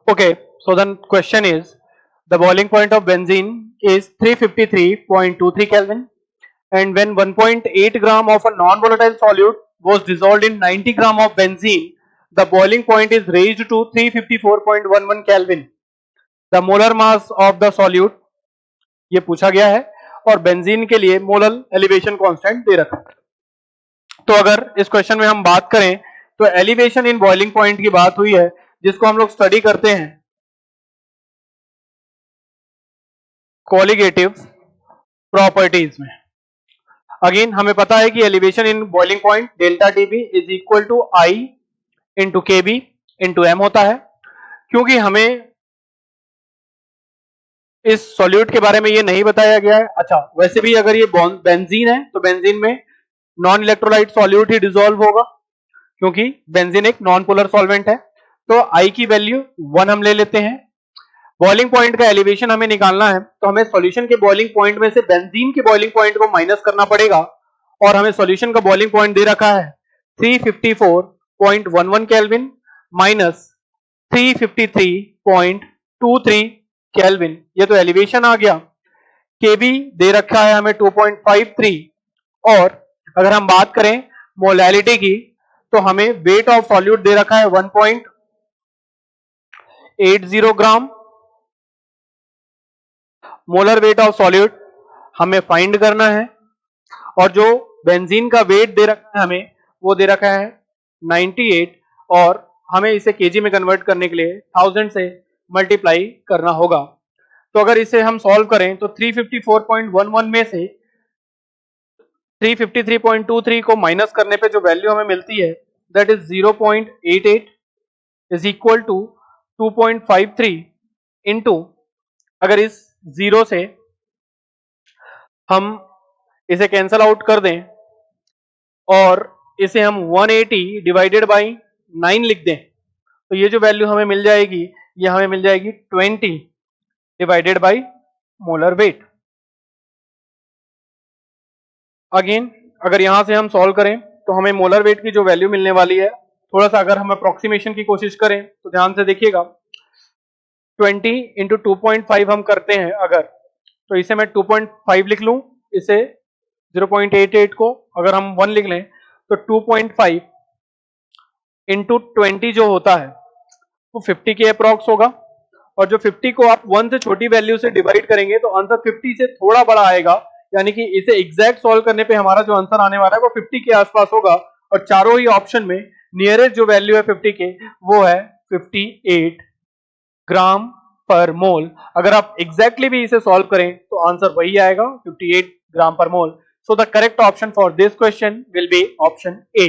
Okay, so the question is the boiling point of benzene is 353.23 Kelvin, and when 1.8 gram of a non-volatile solute was dissolved in 90 gram of benzene, the boiling point is raised to 354.11 Kelvin. The molar mass of the solute ये पूछा गया है और benzene के लिए molar elevation constant दे रखा है। तो अगर इस क्वेश्चन में हम बात करें तो एलिवेशन इन बॉइलिंग पॉइंट की बात हुई है, जिसको हम लोग स्टडी करते हैं कोलिगेटिव प्रॉपर्टीज में। अगेन हमें पता है कि elevation in boiling point delta TB is equal to I into K B into M होता है। क्योंकि हमें इस सॉल्यूट के बारे में ये नहीं बताया गया है। अच्छा, वैसे भी अगर ये बेंजीन है तो बेंजीन में नॉन इलेक्ट्रोलाइट सॉल्यूट ही डिसॉल्व होगा, क्योंकि बेंजीन एक नॉन पोलर सॉल्वेंट है। तो आई की वैल्यू 1 हम ले लेते हैं। बॉइलिंग पॉइंट का एलिवेशन हमें निकालना है, तो हमें सॉल्यूशन के बॉइलिंग पॉइंट में से बेंजीन के बॉइलिंग पॉइंट को माइनस करना पड़ेगा, और हमें सॉल्यूशन का बॉइलिंग पॉइंट दे रखा है 354.11 केल्विन माइनस 353.23 केल्विन। ये तो एलिवेशन आ गया। केबी दे रखा है हमें 2.53, और अगर हम बात करें मोलैलिटी की तो हमें वेट ऑफ सॉल्यूट दे रखा है 1.80 ग्राम। मोलर वेट ऑफ सॉल्यूट हमें फाइंड करना है, और जो बेंजीन का वेट दे रखा है हमें वो दे रखा है 98, और हमें इसे केजी में कन्वर्ट करने के लिए 1000 से मल्टीप्लाई करना होगा। तो अगर इसे हम सॉल्व करें तो 354.11 में से 353.23 को माइनस करने पे जो वैल्यू हमें मिलती है that is 0.88 is equal to 2.53 into, अगर इस जीरो से हम इसे कैंसल आउट कर दें और इसे हम 180 डिवाइडेड बाई 9 लिख दें, तो ये जो वैल्यू हमें मिल जाएगी ये हमें मिल जाएगी 20 divided by molar weight. Again अगर यहां से हम सॉल्व करें तो हमें मोलर वेट की जो वैल्यू मिलने वाली है, थोड़ा सा अगर हम अप्रोक्सीमेशन की कोशिश करें तो ध्यान से देखिएगा, 20 इंटू 2.5 हम करते हैं अगर, तो इसे मैं 2.5 लिख लूं, इसे 0.88 को अगर हम 1 लिख लें तो 2.5 इंटू 20 जो होता है वो 50 के अप्रॉक्स होगा, और जो 50 को आप 1 से छोटी वैल्यू से डिवाइड करेंगे तो आंसर 50 से थोड़ा बड़ा आएगा, यानी कि इसे एग्जैक्ट सॉल्व करने पे हमारा जो आंसर आने वाला है वो 50 के आसपास होगा, और चारों ही ऑप्शन में नियरेस्ट जो वैल्यू है 50 के वो है 58 ग्राम पर मोल। अगर आप एग्जैक्टली भी इसे सॉल्व करें तो आंसर वही आएगा 58 gram per mole. So the correct option for this question will be option A.